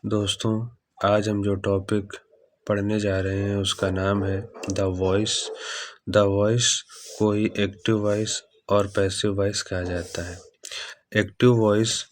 दोस्तों, आज हम जो टॉपिक पढ़ने जा रहे हैं उसका नाम है द वॉइस। द वॉइस को ही एक्टिव वॉइस और पैसिव वॉइस कहा जाता है। एक्टिव वॉइस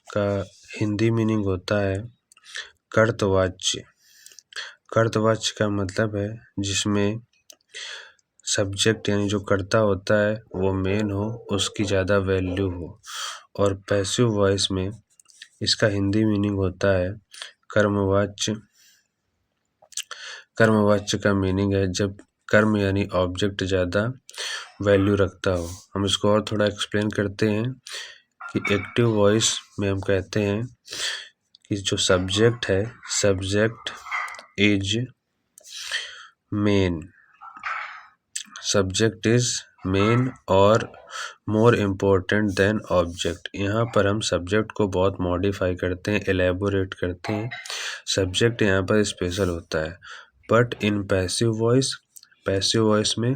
का हिंदी मीनिंग होता है कर्तवाच्य। कर्तवाच्य का मतलब है जिसमें सब्जेक्ट यानी जो कर्ता होता है वो मेन हो, उसकी ज़्यादा वैल्यू हो। और पैसिव वॉइस में इसका हिंदी मीनिंग होता है कर्मवाच्य। कर्मवाच्य का मीनिंग है जब कर्म यानी ऑब्जेक्ट ज़्यादा वैल्यू रखता हो। हम इसको और थोड़ा एक्सप्लेन करते हैं कि एक्टिव वॉइस में हम कहते हैं कि जो सब्जेक्ट है, subject is main. Subject is main और मोर इम्पोर्टेंट देन ऑब्जेक्ट। यहाँ पर हम सब्जेक्ट को बहुत मॉडिफाई करते हैं, एलेबोरेट करते हैं। सब्जेक्ट यहाँ पर स्पेशल होता है। बट इन पैसिव वॉइस में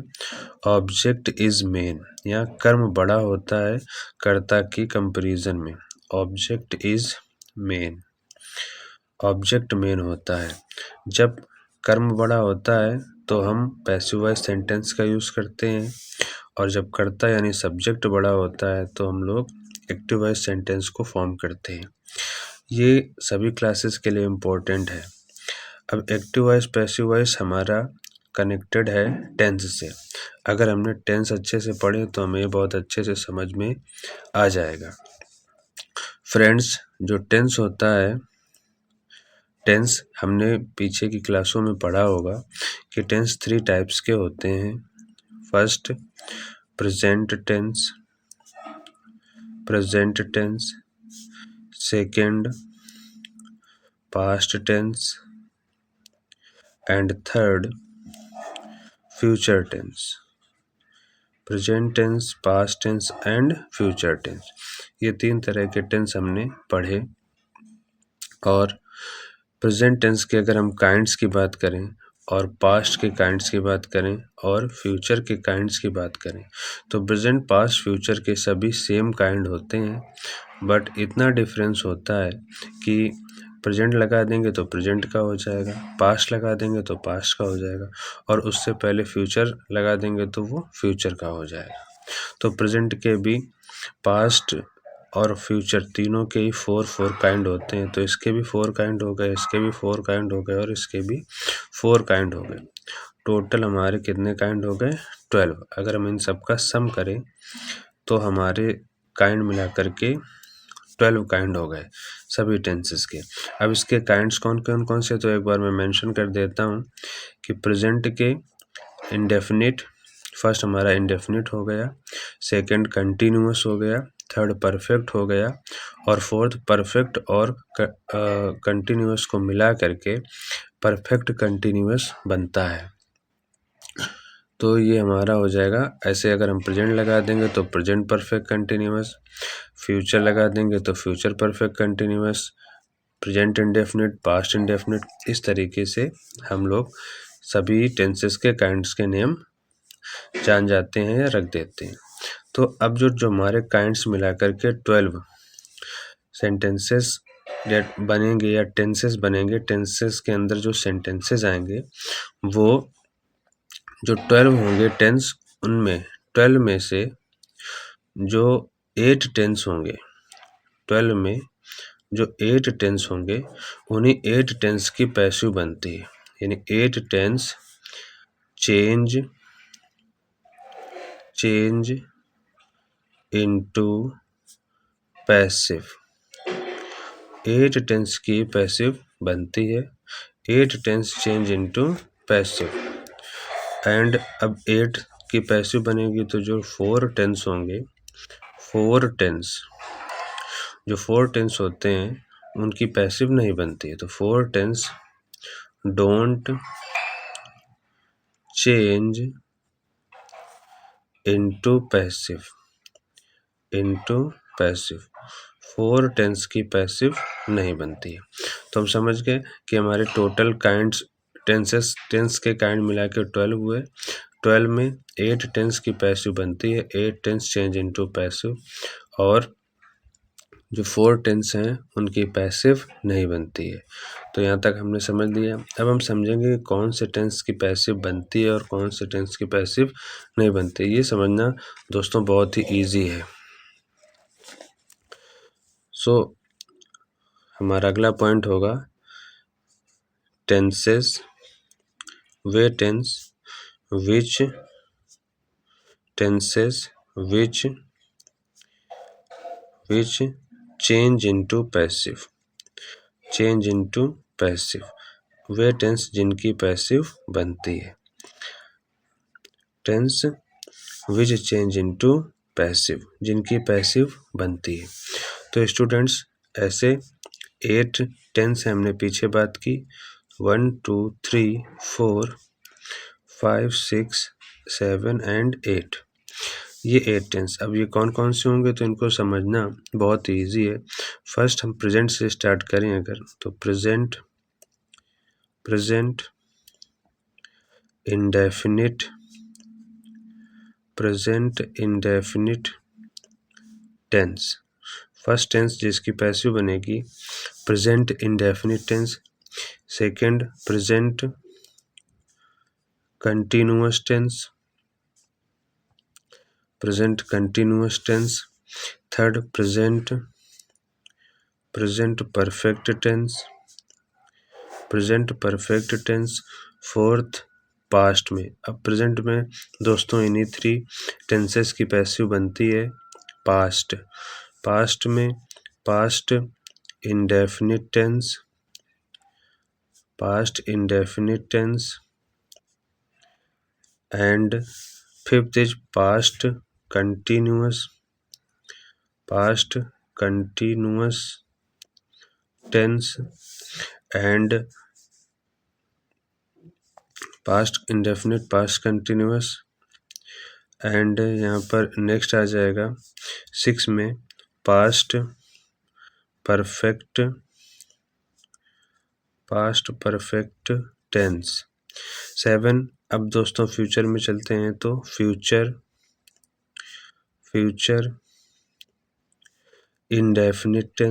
ऑब्जेक्ट इज मेन। यहाँ कर्म बड़ा होता है कर्ता की कंपैरिजन में। Object is main, object main होता है। जब कर्म बड़ा होता है तो हम पैसिव वॉइस सेंटेंस का यूज़ करते हैं, और जब कर्ता यानी सब्जेक्ट बड़ा होता है तो हम लोग एक्टिव वॉइस सेंटेंस को फॉर्म करते हैं। ये सभी क्लासेस के लिए इम्पोर्टेंट है। अब एक्टिव वॉइस पैसिव वॉइस हमारा कनेक्टेड है टेंस से। अगर हमने टेंस अच्छे से पढ़े तो हमें बहुत अच्छे से समझ में आ जाएगा। फ्रेंड्स, जो टेंस होता है, टेंस हमने पीछे की क्लासों में पढ़ा होगा कि टेंस 3 टाइप्स के होते हैं। First present tense, second past tense and third future tense. Present tense, past tense and future tense, ये 3 तरह के टेंस हमने पढ़े। और प्रेजेंट टेंस के अगर हम काइंड्स की बात करें, और पास्ट के काइंड्स की बात करें, और फ्यूचर के काइंड्स की बात करें, तो प्रेजेंट, पास्ट, फ्यूचर के सभी सेम काइंड होते हैं। बट इतना डिफरेंस होता है कि प्रेजेंट लगा देंगे तो प्रेजेंट का हो जाएगा, पास्ट लगा देंगे तो पास्ट का हो जाएगा, और उससे पहले फ्यूचर लगा देंगे तो वो फ्यूचर का हो जाएगा। तो प्रेजेंट के भी, पास्ट और फ्यूचर तीनों के ही 4 काइंड होते हैं। तो इसके भी 4 काइंड हो गए, इसके भी 4 काइंड हो गए, और इसके भी 4 काइंड हो गए। टोटल हमारे कितने काइंड हो गए? 12। अगर हम इन सब का सम करें तो हमारे काइंड मिला करके 12 काइंड हो गए सभी टेंसेस के। अब इसके काइंड्स कौन से, तो एक बार मैं मेंशन कर देता हूँ कि प्रेजेंट के इंडेफिनिट, फर्स्ट हमारा इंडेफिनिट हो गया, सेकंड कंटिन्यूअस हो गया, थर्ड परफेक्ट हो गया, और फोर्थ परफेक्ट और कंटिन्यूअस को मिला करके परफेक्ट कंटिन्यूअस बनता है। तो ये हमारा हो जाएगा ऐसे। अगर हम प्रेजेंट लगा देंगे तो प्रेजेंट परफेक्ट कंटिन्यूअस, फ्यूचर लगा देंगे तो future perfect continuous, present indefinite, past indefinite. इस तरीके से हम लोग सभी टेंसेस के काइंड्स के नेम जान जाते हैं या रख देते हैं। तो अब जो हमारे काइंड्स मिला करके 12 सेंटेंसेस बनेंगे या टेंसेस बनेंगे, टेंसेस के अंदर जो सेंटेंसेस आएंगे वो जो 12 होंगे टेंस, उनमें 12 में से जो 8 टेंस होंगे, 12 में जो 8 टेंस होंगे, उन्हीं 8 टेंस की पैसिव बनती है। यानी 8 tense change into passive. 8 tense की पैसिव बनती है, 8 tense change into passive. And अब 8 की पैसिव बनेगी तो जो 4 टेंस होंगे, 4 टेंस, जो 4 टेंस होते हैं उनकी पैसिव नहीं बनती है। तो 4 tense don't change into passive, 4 tense की पैसिव नहीं बनती है। तो हम समझ गए कि हमारे टोटल काइंड्स, टेंस के काइंड मिला के 12 हुए। 12 में 8 टेंस की पैसिव बनती है, 8 टेंस चेंज इनटू पैसिव, और जो 4 टेंस हैं उनकी पैसिव नहीं बनती है। तो यहाँ तक हमने समझ लिया। अब हम समझेंगे कि कौन से टेंस की पैसिव बनती है और कौन से टेंस की पैसिव नहीं बनती। ये समझना दोस्तों बहुत ही ईजी है। सो हमारा अगला पॉइंट होगा टेंसेस, वे tense which tenses which change into passive, वे टेंस जिनकी पैसिव बनती है। Tense which change into passive, जिनकी पैसिव बनती है। तो स्टूडेंट्स ऐसे 8 टेंस हमने पीछे बात की, 1 2 3 4 5 6 7 एंड 8। ये 8 टेंस। अब ये कौन कौन से होंगे तो इनको समझना बहुत ईजी है। फर्स्ट हम प्रेजेंट से स्टार्ट करें अगर, तो present indefinite, tense. First tense जिसकी पैसिव बनेगी present indefinite tense. Second present continuous tense, third present perfect tense, fourth past में। अब प्रेजेंट में दोस्तों इन्हीं 3 टेंसेस की पैसिव बनती है। पास्ट में past indefinite tense, and fifth is past continuous tense and past indefinite, past continuous. And यहाँ पर नेक्स्ट आ जाएगा 6 में पास्ट परफेक्ट टेंस। 7 अब दोस्तों फ्यूचर में चलते हैं तो future indefinite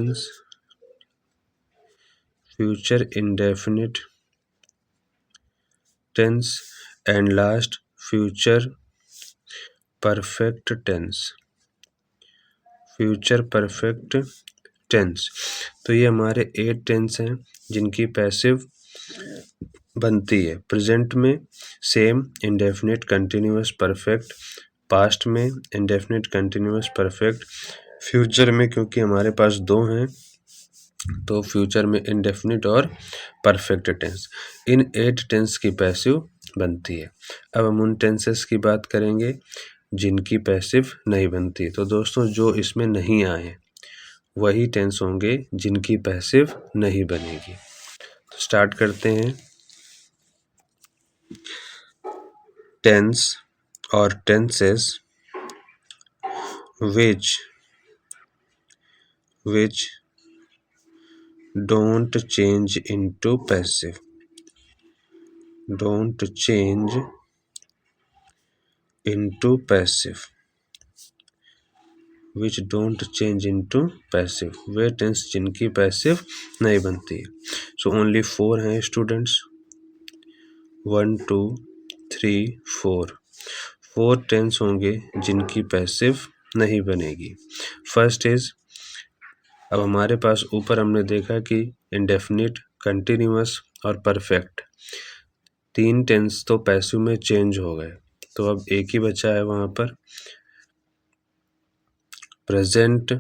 tense and last future perfect tense. तो ये हमारे 8 टेंस हैं जिनकी पैसिव बनती है। प्रेजेंट में same indefinite continuous perfect, past में इंडेफिनिट कंटिन्यूअस परफेक्ट, फ्यूचर में क्योंकि हमारे पास 2 हैं तो फ्यूचर में इंडेफिनिट और परफेक्ट टेंस। इन 8 टेंस की पैसिव बनती है। अब हम उन टेंसेस की बात करेंगे जिनकी पैसिव नहीं बनती। तो दोस्तों जो इसमें नहीं आए वही टेंस होंगे जिनकी पैसिव नहीं बनेगी। तो स्टार्ट करते हैं। टेंस और tenses which don't change into passive, वे टेंस जिनकी पैसिव नहीं बनती। सो ओनली 4 हैं स्टूडेंट्स, 1 2 3 4 टेंस होंगे जिनकी पैसिव नहीं बनेगी। फर्स्ट इज, अब हमारे पास ऊपर हमने देखा कि इंडेफिनिट, कंटिन्यूअस और परफेक्ट 3 टेंस तो पैसिव में चेंज हो गए। तो अब एक ही बचा है वहाँ पर, प्रेजेंट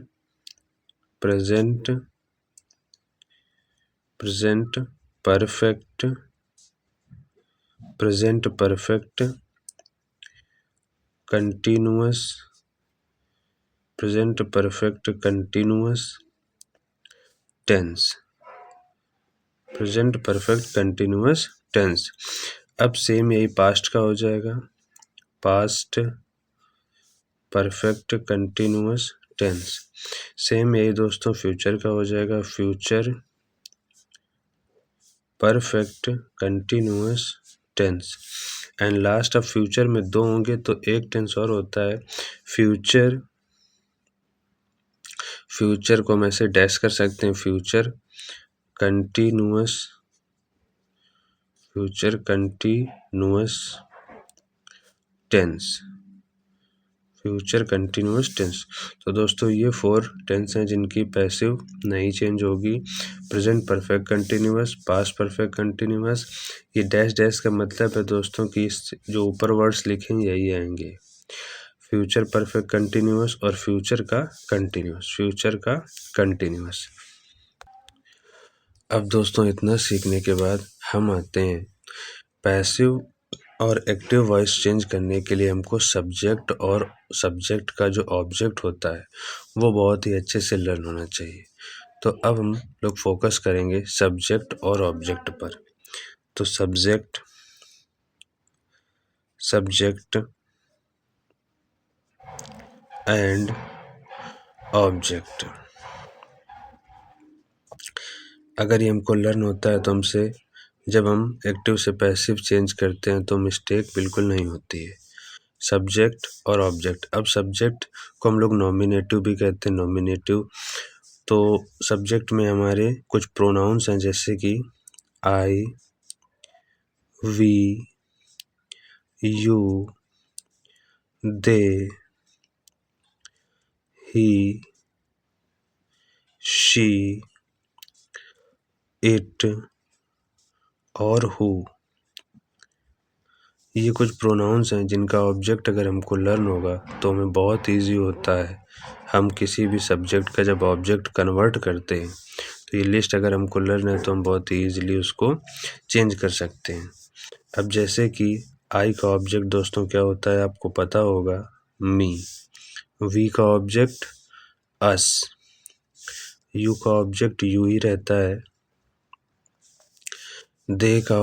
परफेक्ट कंटिन्यूअस टेंस। अब सेम यही पास्ट का हो जाएगा, past perfect continuous tense. Same यही दोस्तों फ्यूचर का हो जाएगा, future perfect continuous tense. And last, अब फ्यूचर में 2 होंगे तो एक टेंस और होता है फ्यूचर को हम ऐसे डैश कर सकते हैं, future continuous tense, future continuous tense. तो दोस्तों ये 4 टेंस हैं जिनकी पैसिव नहीं चेंज होगी। Present perfect continuous, past perfect continuous. ये डैश डैश का मतलब है दोस्तों कि इस जो ऊपर वर्ड्स लिखे हैं यही आएंगे, फ्यूचर परफेक्ट कंटिन्यूअस और फ्यूचर का कंटिन्यूअस। अब दोस्तों इतना सीखने के बाद हम आते हैं पैसिव और एक्टिव वॉइस चेंज करने के लिए हमको सब्जेक्ट और सब्जेक्ट का जो ऑब्जेक्ट होता है वो बहुत ही अच्छे से लर्न होना चाहिए। तो अब हम लोग फोकस करेंगे सब्जेक्ट और ऑब्जेक्ट पर। तो सब्जेक्ट एंड ऑब्जेक्ट, अगर ये हमको लर्न होता है तो हमसे जब हम एक्टिव से पैसिव चेंज करते हैं तो मिस्टेक बिल्कुल नहीं होती है। सब्जेक्ट और ऑब्जेक्ट, अब सब्जेक्ट को हम लोग नॉमिनेटिव भी कहते हैं, नॉमिनेटिव। तो सब्जेक्ट में हमारे कुछ प्रोनाउंस हैं जैसे कि I, we, you, they, he, she, it और हु। ये कुछ प्रोनाउंस हैं जिनका ऑब्जेक्ट अगर हमको लर्न होगा तो हमें बहुत इजी होता है। हम किसी भी सब्जेक्ट का जब ऑब्जेक्ट कन्वर्ट करते हैं तो ये लिस्ट अगर हमको लर्न है तो हम बहुत ही ईजिली उसको चेंज कर सकते हैं। अब जैसे कि आई का ऑब्जेक्ट दोस्तों क्या होता है आपको पता होगा, मी। वी का ऑब्जेक्ट अस, यू का ऑब्जेक्ट यू ही रहता है। दे का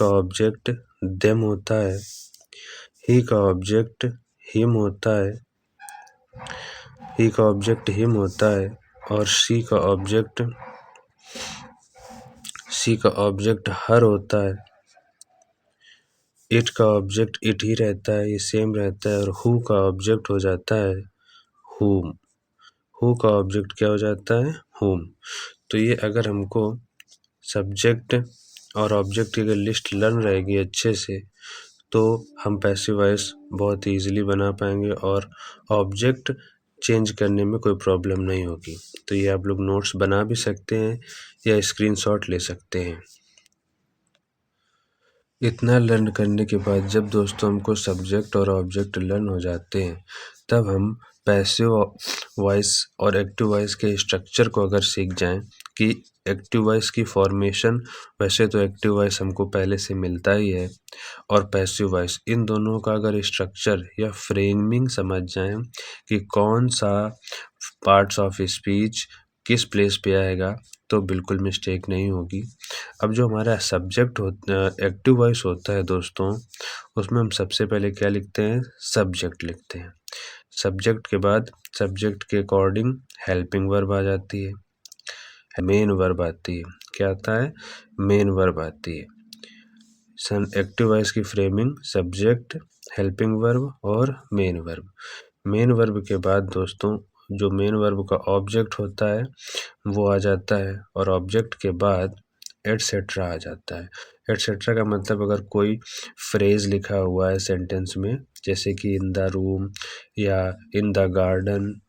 ऑब्जेक्ट देम होता है। ही का ऑब्जेक्ट हिम होता है। और शी का ऑब्जेक्ट हर होता है। इट का ऑब्जेक्ट इट ही रहता है, ये सेम रहता है। और हु का ऑब्जेक्ट हो जाता है हुम। हु का ऑब्जेक्ट क्या हो जाता है, हुम। तो ये अगर हमको सब्जेक्ट और ऑब्जेक्ट की अगर लिस्ट लर्न रहेगी अच्छे से तो हम पैसिव वॉइस बहुत ईजिली बना पाएंगे और ऑब्जेक्ट चेंज करने में कोई प्रॉब्लम नहीं होगी। तो ये आप लोग नोट्स बना भी सकते हैं या स्क्रीनशॉट ले सकते हैं। इतना लर्न करने के बाद जब दोस्तों हमको सब्जेक्ट और ऑब्जेक्ट लर्न हो जाते हैं तब हम पैसिव वॉइस और एक्टिव वॉइस के स्ट्रक्चर को अगर सीख जाएं कि एक्टिव वॉइस की फॉर्मेशन, वैसे तो एक्टिव वॉइस हमको पहले से मिलता ही है, और पैसिव वॉइस, इन दोनों का अगर स्ट्रक्चर या फ्रेमिंग समझ जाएं कि कौन सा पार्ट्स ऑफ स्पीच किस प्लेस पे आएगा तो बिल्कुल मिस्टेक नहीं होगी। अब जो हमारा सब्जेक्ट एक्टिव वॉइस होता है दोस्तों, उसमें हम सबसे पहले क्या लिखते हैं, सब्जेक्ट लिखते हैं। सब्जेक्ट के बाद सब्जेक्ट के अकॉर्डिंग हेल्पिंग वर्ब आ जाती है, मेन वर्ब आती है। क्या आता है, मेन वर्ब आती है। एक्टिव वॉइस की फ्रेमिंग सब्जेक्ट, हेल्पिंग वर्ब और मेन वर्ब। मेन वर्ब के बाद दोस्तों जो मेन वर्ब का ऑब्जेक्ट होता है वो आ जाता है, और ऑब्जेक्ट के बाद एटसेट्रा आ जाता है। एटसेट्रा का मतलब अगर कोई फ्रेज लिखा हुआ है सेंटेंस में, जैसे कि इन द रूम या इन द गार्डन,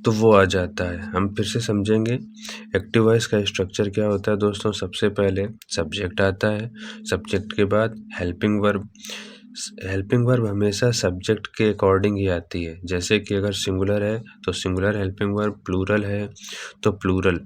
तो वो आ जाता है। हम फिर से समझेंगे एक्टिव वॉइस का स्ट्रक्चर क्या होता है दोस्तों। सबसे पहले सब्जेक्ट आता है, सब्जेक्ट के बाद हेल्पिंग वर्ब। हेल्पिंग वर्ब हमेशा सब्जेक्ट के अकॉर्डिंग ही आती है, जैसे कि अगर सिंगुलर है तो सिंगुलर हेल्पिंग वर्ब, प्लूरल है तो प्लूरल।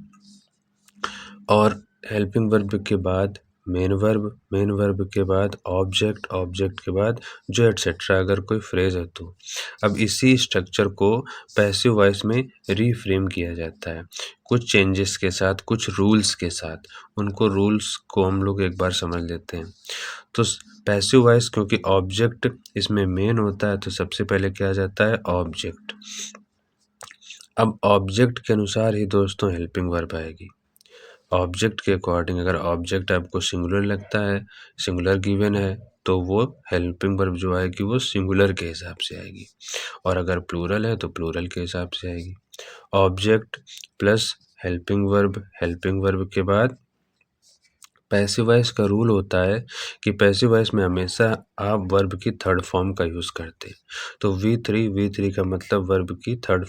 और हेल्पिंग वर्ब के बाद मेन वर्ब के बाद ऑब्जेक्ट, ऑब्जेक्ट के बाद जो एटसेट्रा अगर कोई फ्रेज है तो। अब इसी स्ट्रक्चर को पैसिव वॉइस में रीफ्रेम किया जाता है कुछ चेंजेस के साथ, कुछ रूल्स के साथ। उनको रूल्स को हम लोग एक बार समझ लेते हैं। तो पैसिव वॉइस क्योंकि ऑब्जेक्ट इसमें मेन होता है तो सबसे पहले क्या आ जाता है, ऑब्जेक्ट। अब ऑब्जेक्ट के अनुसार ही दोस्तों हेल्पिंग वर्ब आएगी। ऑब्जेक्ट के अकॉर्डिंग अगर ऑब्जेक्ट आपको सिंगुलर लगता है, सिंगुलर गिवन है, तो वो हेल्पिंग वर्ब जो आएगी वो सिंगुलर के हिसाब से आएगी, और अगर प्लूरल है तो प्लूरल के हिसाब से आएगी। ऑब्जेक्ट प्लस हेल्पिंग वर्ब के बाद पैसिव वॉइस का रूल होता है कि पैसिव वॉइस में हमेशा आप वर्ब की थर्ड फॉर्म का यूज़ करते हैं। तो V3 का मतलब वर्ब की third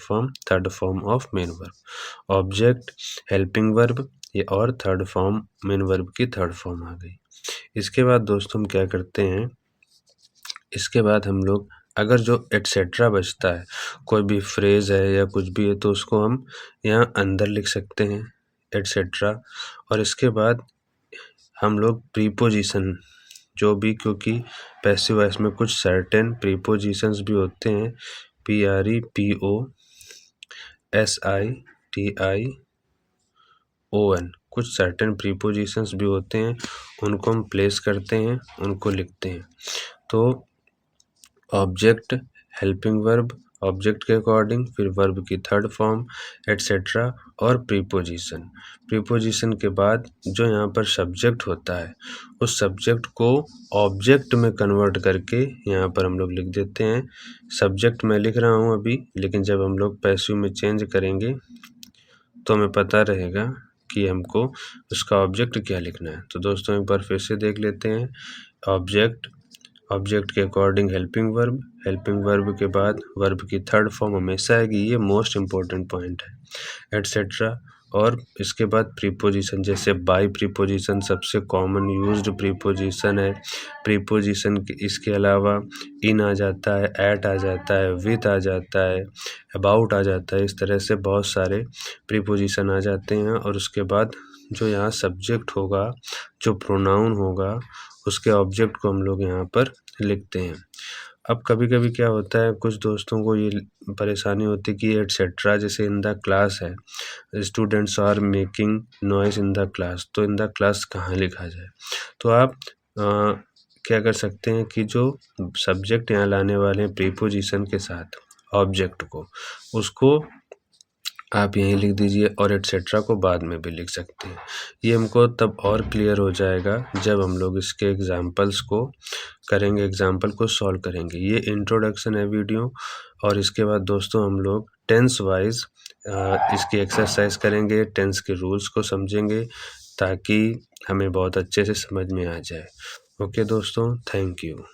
form of main verb. Object, helping verb ये और थर्ड फॉर्म मेन वर्ब की थर्ड फॉर्म आ गई। इसके बाद दोस्तों हम क्या करते हैं, इसके बाद हम लोग अगर जो एटसेट्रा बचता है, कोई भी फ्रेज है या कुछ भी है, तो उसको हम यहाँ अंदर लिख सकते हैं एटसेट्रा। और इसके बाद हम लोग प्रीपोजिशन जो भी, क्योंकि पैसिव वॉइस में कुछ सर्टेन प्रीपोजिशंस भी होते हैं, PREPOSITION, कुछ सर्टेन प्रीपोजिशंस भी होते हैं, उनको हम प्लेस करते हैं, उनको लिखते हैं। तो ऑब्जेक्ट, हेल्पिंग वर्ब, ऑब्जेक्ट के अकॉर्डिंग, फिर वर्ब की थर्ड फॉर्म एटसेट्रा, और प्रीपोजिशन के बाद जो यहाँ पर सब्जेक्ट होता है, उस सब्जेक्ट को ऑब्जेक्ट में कन्वर्ट करके यहाँ पर हम लोग लिख देते हैं। सब्जेक्ट मैं लिख रहा हूँ अभी, लेकिन जब हम लोग पैसिव में चेंज करेंगे तो हमें पता रहेगा कि हमको उसका ऑब्जेक्ट क्या लिखना है। तो दोस्तों एक बार फिर से देख लेते हैं। ऑब्जेक्ट के अकॉर्डिंग हेल्पिंग वर्ब के बाद वर्ब की थर्ड फॉर्म हमेशा आएगी, ये मोस्ट इम्पोर्टेंट पॉइंट है, एटसेट्रा। और इसके बाद प्रीपोजिशन, जैसे बाय प्रीपोजिशन सबसे कॉमन यूज्ड प्रीपोजिशन है। प्रीपोजिशन के इसके अलावा इन आ जाता है, एट आ जाता है, विथ आ जाता है, अबाउट आ जाता है, इस तरह से बहुत सारे प्रीपोजिशन आ जाते हैं। और उसके बाद जो यहाँ सब्जेक्ट होगा, जो प्रोनाउन होगा, उसके ऑब्जेक्ट को हम लोग यहाँ पर लिखते हैं। अब कभी कभी क्या होता है, कुछ दोस्तों को ये परेशानी होती है कि एटसेट्रा जैसे इन द क्लास है, students are making noise in the class, तो इन द क्लास कहाँ लिखा जाए। तो आप क्या कर सकते हैं कि जो सब्जेक्ट यहाँ लाने वाले हैं प्रीपोजिशन के साथ ऑब्जेक्ट को, उसको आप यहीं लिख दीजिए, और एटसेट्रा को बाद में भी लिख सकते हैं। ये हमको तब और क्लियर हो जाएगा जब हम लोग इसके एग्जाम्पल्स को करेंगे, एग्जाम्पल को सॉल्व करेंगे। ये इंट्रोडक्शन है वीडियो, और इसके बाद दोस्तों हम लोग टेंस वाइज इसकी एक्सरसाइज करेंगे, टेंस के रूल्स को समझेंगे, ताकि हमें बहुत अच्छे से समझ में आ जाए। ओके दोस्तों, थैंक यू।